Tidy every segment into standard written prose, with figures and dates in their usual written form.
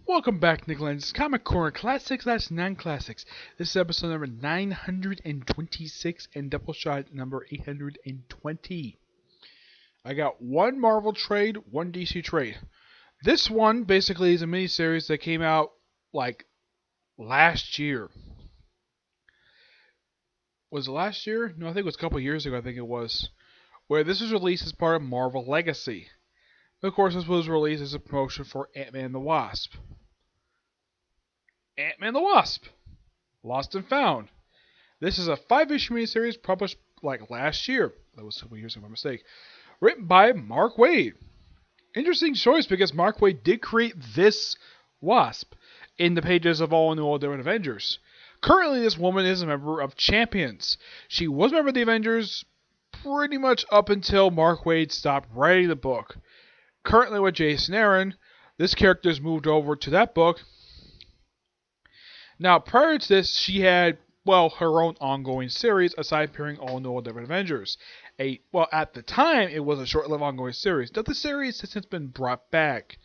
Welcome back, Lenz. Comic Corner Classics / Non-Classics. This is episode number 926 and Doubleshot number 820. I got one Marvel trade, one DC trade. This one basically is a miniseries that came out like last year. Was it last year? No, I think it was a couple years ago. I think it was. Where this was released as part of Marvel Legacy. Of course, this was released as a promotion for Ant-Man and the Wasp. Ant-Man the Wasp, Lost and Found. This is a 5-issue miniseries published like last year. That was a couple years ago, my mistake. Written by Mark Waid. Interesting choice because Mark Waid did create this Wasp in the pages of All New All Different Avengers. Currently, this woman is a member of Champions. She was a member of the Avengers pretty much up until Mark Waid stopped writing the book. Currently with Jason Aaron, this character has moved over to that book. Now, prior to this, she had, her own ongoing series, aside appearing All New All Different Avengers. At the time, it was a short-lived ongoing series. Now, the series has since been brought back.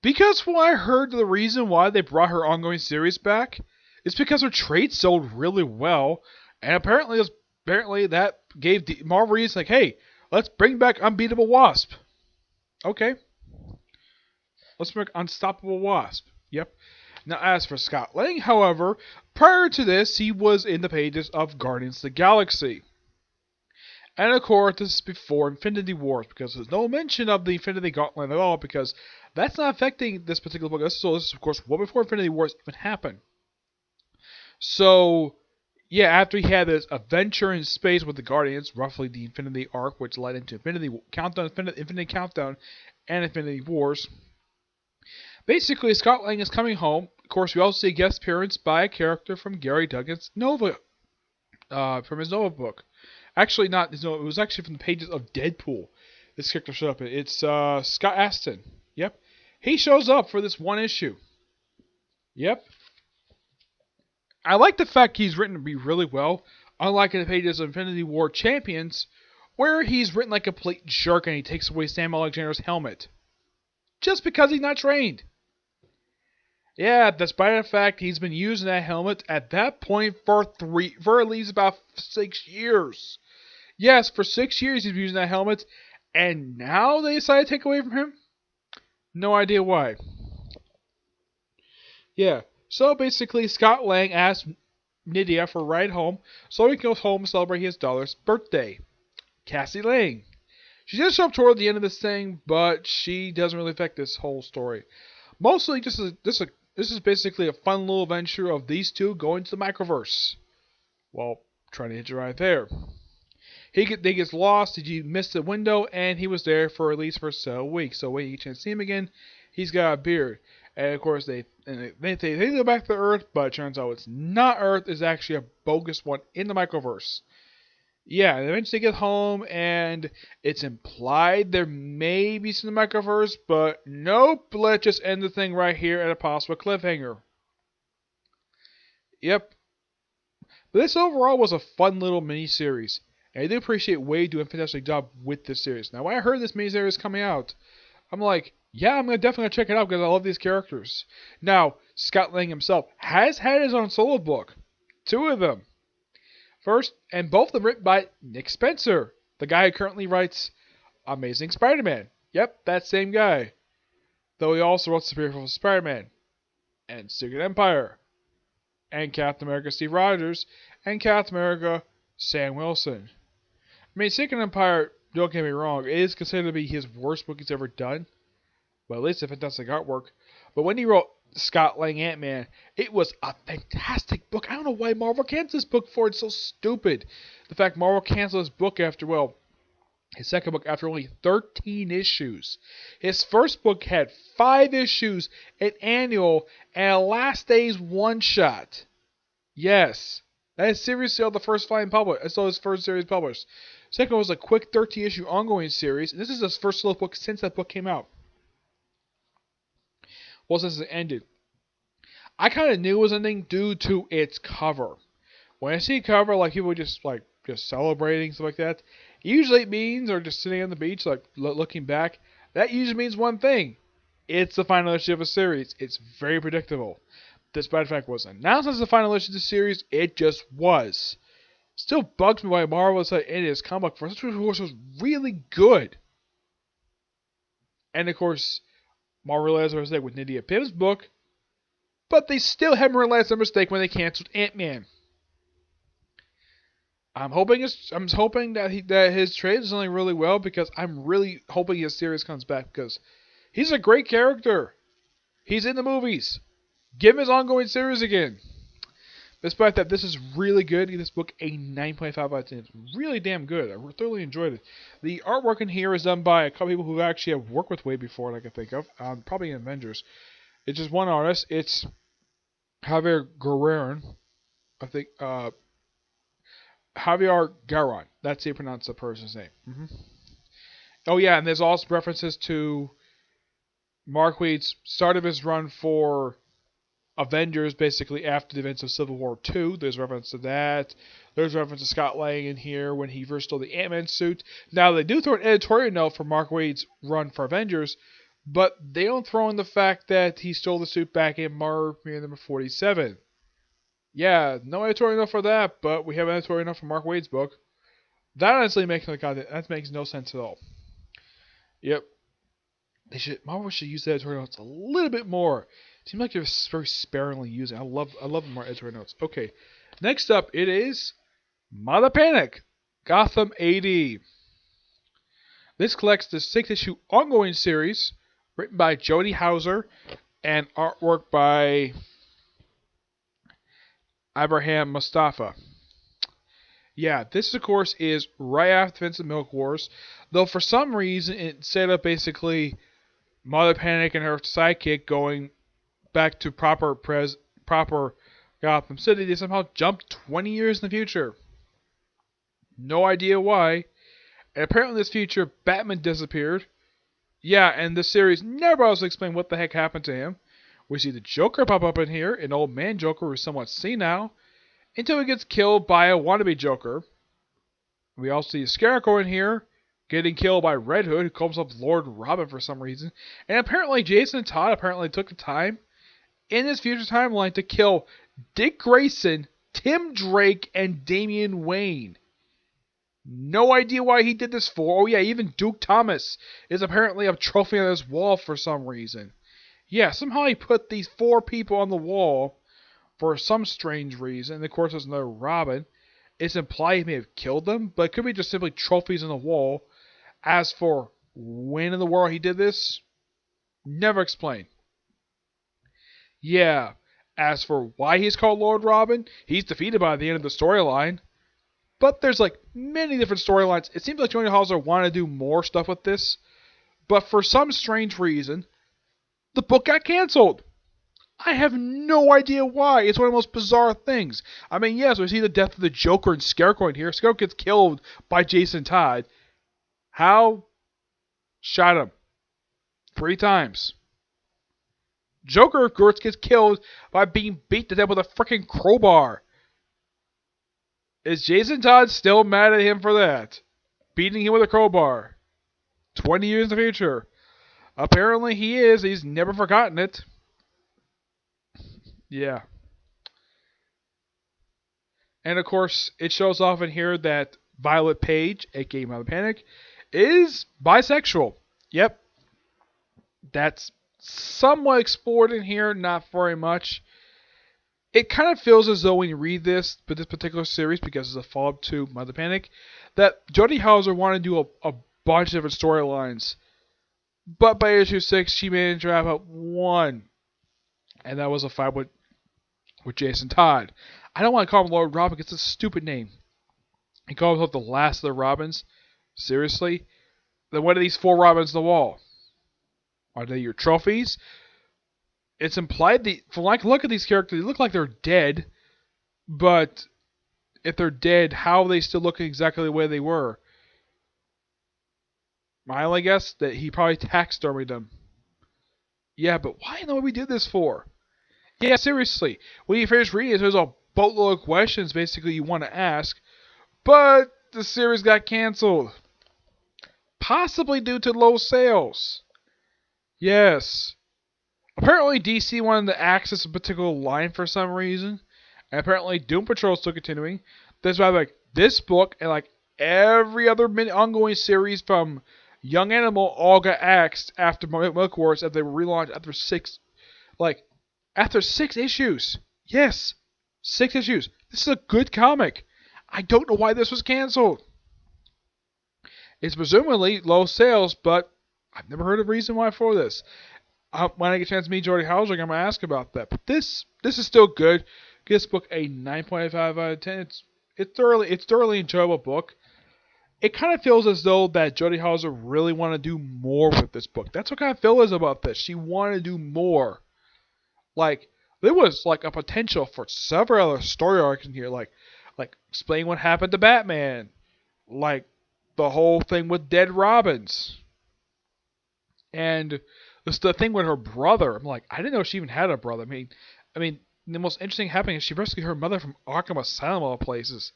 Because when I heard the reason why they brought her ongoing series back, it's because her trade sold really well, and apparently that gave Marvel reasons like, hey, let's bring back Unbeatable Wasp. Okay. Let's bring Unstoppable Wasp. Yep. Now, as for Scott Lang, however, prior to this, he was in the pages of Guardians of the Galaxy. And of course, this is before Infinity Wars, because there's no mention of the Infinity Gauntlet at all, because that's not affecting this particular book. So this is, of course, well before Infinity Wars even happened. So, yeah, after he had this adventure in space with the Guardians, roughly the Infinity Arc, which led into Infinity Countdown, and Infinity Wars. Basically, Scott Lang is coming home. Of course, we also see a guest appearance by a character from Gary Duggan's Nova, from his Nova book. Actually, not his Nova. It was actually from the pages of Deadpool. This character showed up. It's Scott Aston. Yep, he shows up for this one issue. Yep. I like the fact he's written to be really well, unlike in the pages of Infinity War Champions, where he's written like a complete jerk and he takes away Sam Alexander's helmet. Just because he's not trained. Yeah, despite the fact he's been using that helmet at that point for at least about 6 years. Yes, for 6 years he's been using that helmet, and now they decided to take away from him? No idea why. Yeah, so basically Scott Lang asked Nydia for a ride home, so he goes home to celebrate his daughter's birthday. Cassie Lang. She does show up toward the end of this thing, but she doesn't really affect this whole story. Mostly, this is basically a fun little adventure of these two going to the microverse. Well, trying to hit you right there. They gets lost. He missed the window, and he was there for at least for a week. So when you can see him again, he's got a beard. And of course, they go back to Earth, but it turns out it's not Earth. It's actually a bogus one in the microverse. Yeah, and eventually they get home, and it's implied there may be some microverse, but nope, let's just end the thing right here at a possible cliffhanger. Yep. But this overall was a fun little mini-series, and I do appreciate Waid doing a fantastic job with this series. Now, when I heard this mini-series coming out, I'm like, yeah, I'm definitely going to check it out because I love these characters. Now, Scott Lang himself has had his own solo book. 2 of them. First, and both of them written by Nick Spencer, the guy who currently writes Amazing Spider-Man. Yep, that same guy. Though he also wrote Superior Spider-Man, and Secret Empire, and Captain America Steve Rogers, and Captain America Sam Wilson. I mean, Secret Empire, don't get me wrong, it is considered to be his worst book he's ever done, but at least a fantastic artwork. But when he wrote Scott Lang Ant-Man, it was a fantastic book. I don't know why Marvel canceled this book for. It's so stupid. The fact Marvel canceled this book after, his second book after only 13 issues. His first book had 5 issues, an annual, and a last day's one-shot. Yes. That is seriously the first volume published. That's all his first series published. Second was a quick 13-issue ongoing series, and this is his first solo book since that book came out. Well, since it ended. I kind of knew it was ending due to its cover. When I see a cover, like people just celebrating, stuff like that, usually it means, or just sitting on the beach, like looking back, that usually means one thing. It's the final issue of a series. It's very predictable. Despite the fact it was announced as the final issue of the series, it just was. Still bugs me why Marvel is like in his comic for such was really good. And of course, Marvel realized their mistake with Nydia Pym's book, but they still haven't realized their mistake when they canceled Ant-Man. I'm hoping that his trade is doing really well because I'm really hoping his series comes back because he's a great character. He's in the movies. Give him his ongoing series again. Despite that, this is really good. Give this book a 9.5 out of 10. It's really damn good. I thoroughly enjoyed it. The artwork in here is done by a couple people who actually have worked with Wade before that I can think of. Probably in Avengers. It's just one artist. It's Javier Guerrero. I think, Javier Garon. That's how you pronounce the person's name. Oh yeah, and there's also references to Mark Waid's start of his run for Avengers, basically after the events of Civil War II. There's reference to that. There's reference to Scott Lang in here when he first stole the Ant-Man suit. Now, they do throw an editorial note for Mark Waid's run for Avengers, but they don't throw in the fact that he stole the suit back in Marvel number 47. Yeah, no editorial note for that, but we have an editorial note for Mark Waid's book. That honestly makes no sense at all. Yep. Marvel should use the editorial notes a little bit more. Seems like they're very sparingly using. I love more editorial notes. Okay, next up it is Mother Panic, Gotham AD. This collects the 6-issue ongoing series written by Jody Houser and artwork by Abraham Mustafa. Yeah, this of course is right after Vincent Milk Wars, though for some reason it set up basically Mother Panic and her sidekick going back to proper Gotham City. They somehow jumped 20 years in the future. No idea why. And apparently in this future, Batman disappeared. Yeah, and the series never else explained what the heck happened to him. We see the Joker pop up in here, an old man Joker who's somewhat senile, until he gets killed by a wannabe Joker. We also see a Scarecrow in here, getting killed by Red Hood, who calls up Lord Robin for some reason. And apparently Jason Todd took the time in his future timeline to kill Dick Grayson, Tim Drake, and Damian Wayne. No idea why he did this for. Oh yeah, even Duke Thomas is apparently a trophy on his wall for some reason. Yeah, somehow he put these 4 people on the wall for some strange reason. And of course there's another Robin. It's implied he may have killed them, but it could be just simply trophies on the wall. As for when in the world he did this, never explained. Yeah, as for why he's called Lord Robin, he's defeated by the end of the storyline. But there's like many different storylines. It seems like Jody Houser wanted to do more stuff with this, but for some strange reason, the book got canceled. I have no idea why. It's one of the most bizarre things. I mean, yes, we see the death of the Joker and Scarecrow in here. Scarecrow gets killed by Jason Todd. How? Shot him 3 times. Joker, of course, gets killed by being beat to death with a freaking crowbar. Is Jason Todd still mad at him for that? Beating him with a crowbar. 20 years in the future. Apparently he is. He's never forgotten it. Yeah. And of course, it shows off in here that Violet Page, aka Mother Panic, is bisexual. Yep. That's somewhat explored in here, not very much. It kind of feels as though when you read this particular series, because it's a follow-up to Mother Panic, that Jody Houser wanted to do a bunch of different storylines. But by issue 6, she managed to wrap up 1. And that was a fight with Jason Todd. I don't want to call him Lord Robin because it's a stupid name. He calls himself the last of the Robins. Seriously? Then what are these 4 Robins on the wall? Are they your trophies? It's implied from like look at these characters, they look like they're dead. But if they're dead, how are they still looking exactly the way they were? My only guess that he probably taxidermied them. Yeah, but why in the way we did this for? Yeah, seriously. When you finish reading it, there's a boatload of questions basically you want to ask. But the series got canceled. Possibly due to low sales. Yes. Apparently DC wanted to access a particular line for some reason. And apparently Doom Patrol is still continuing. That's why like this book and like every other ongoing series from Young Animal all got axed after Milk Wars as they were relaunched after 6 issues. Yes. 6 issues. This is a good comic. I don't know why this was cancelled. It's presumably low sales, but I've never heard of a reason why for this. When I get a chance to meet Jody Hauser, I'm going to ask about that. But this is still good. Give this book a 9.5 out of 10. It's thoroughly enjoyable book. It kind of feels as though that Jody Hauser really want to do more with this book. That's what kind of feel is about this. She wanted to do more. Like there was like a potential for several other story arcs in here, like explain what happened to Batman, like the whole thing with Dead Robins, and the thing with her brother. I'm like, I didn't know she even had a brother. I mean, the most interesting happening is she rescued her mother from Arkham Asylum, of all places.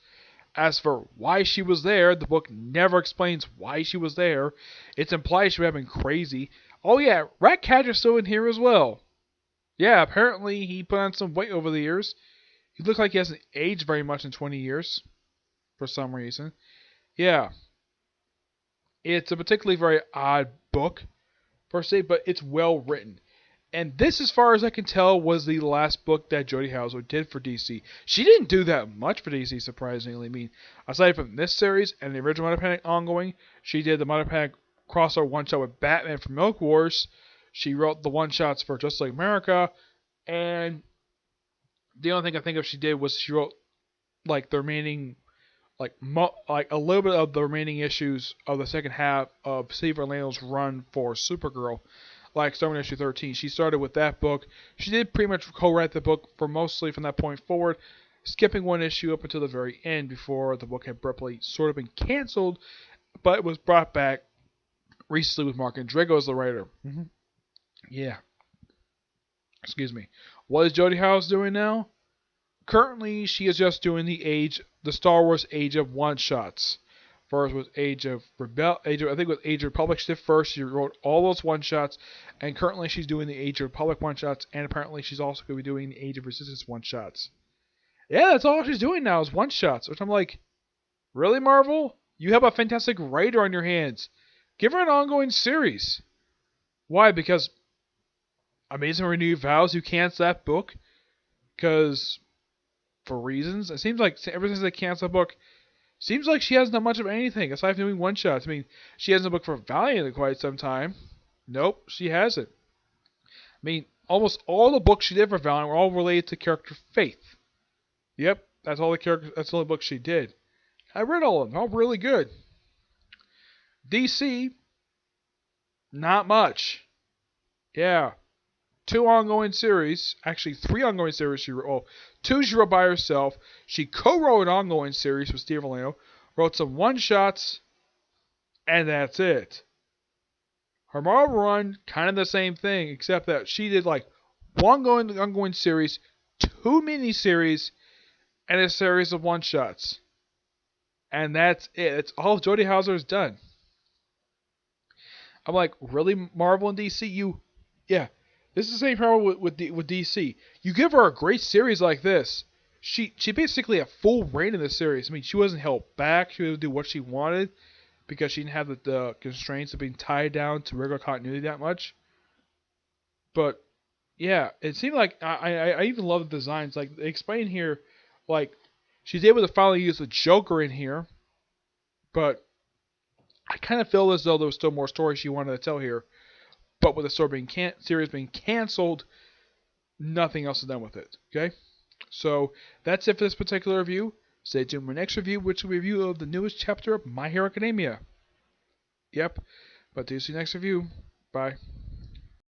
As for why she was there, the book never explains why she was there. It's implied she would have been crazy. Oh yeah, Ratcatcher's still in here as well. Yeah, apparently he put on some weight over the years. He looks like he hasn't aged very much in 20 years. For some reason. Yeah. It's a particularly very odd book, per se, but it's well written. And this, as far as I can tell, was the last book that Jody Hauser did for DC. She didn't do that much for DC, surprisingly. I mean, aside from this series and the original Mother Panic ongoing, she did the Mother Panic crossover one-shot with Batman from Milk Wars. She wrote the one-shots for Just Like America. And the only thing I think of she did was she wrote like the remaining, like a little bit of the remaining issues of the second half of Steve Orlando's run for Supergirl. Like starting issue 13. She started with that book. She did pretty much co-write the book for mostly from that point forward, skipping one issue up until the very end before the book had abruptly sort of been canceled, but it was brought back recently with Mark Andrego as the writer. Yeah. Excuse me. What is Jody House doing now? Currently, she is just doing the Star Wars Age of one-shots. First was Age of Republic. She did first. She wrote all those one-shots, and currently she's doing the Age of Republic one-shots, and apparently she's also going to be doing the Age of Resistance one-shots. Yeah, that's all she's doing now is one-shots, which I'm like, really, Marvel? You have a fantastic writer on your hands. Give her an ongoing series. Why? Because Amazing Renewed Vows, you cancel that book because for reasons. It seems like ever since they canceled the book, seems like she hasn't done much of anything aside from doing one-shots. I mean, she hasn't booked for Valiant in quite some time. Nope, she hasn't. I mean, almost all the books she did for Valiant were all related to character Faith. Yep, that's all the books she did. I read all of them, all really good. DC, not much. Yeah. 2 ongoing series, actually 3 ongoing series she wrote. Oh, 2 she wrote by herself. She co-wrote an ongoing series with Steve Orlando, wrote some one-shots, and that's it. Her Marvel run, kind of the same thing, except that she did like 1 ongoing series, 2 mini-series, and a series of one-shots. And that's it. That's all Jody Hauser has done. I'm like, really, Marvel and DC? Yeah. This is the same problem with DC. You give her a great series like this, she basically had full reign in this series. I mean, she wasn't held back. She was able to do what she wanted because she didn't have the constraints of being tied down to regular continuity that much. But yeah, it seemed like I even love the designs. Like they explain here, like she's able to finally use the Joker in here, but I kind of feel as though there was still more story she wanted to tell here. But with the series being canceled, nothing else is done with it. Okay? So, that's it for this particular review. Stay tuned for my next review, which is a review of the newest chapter of My Hero Academia. Yep. But do see you next review. Bye.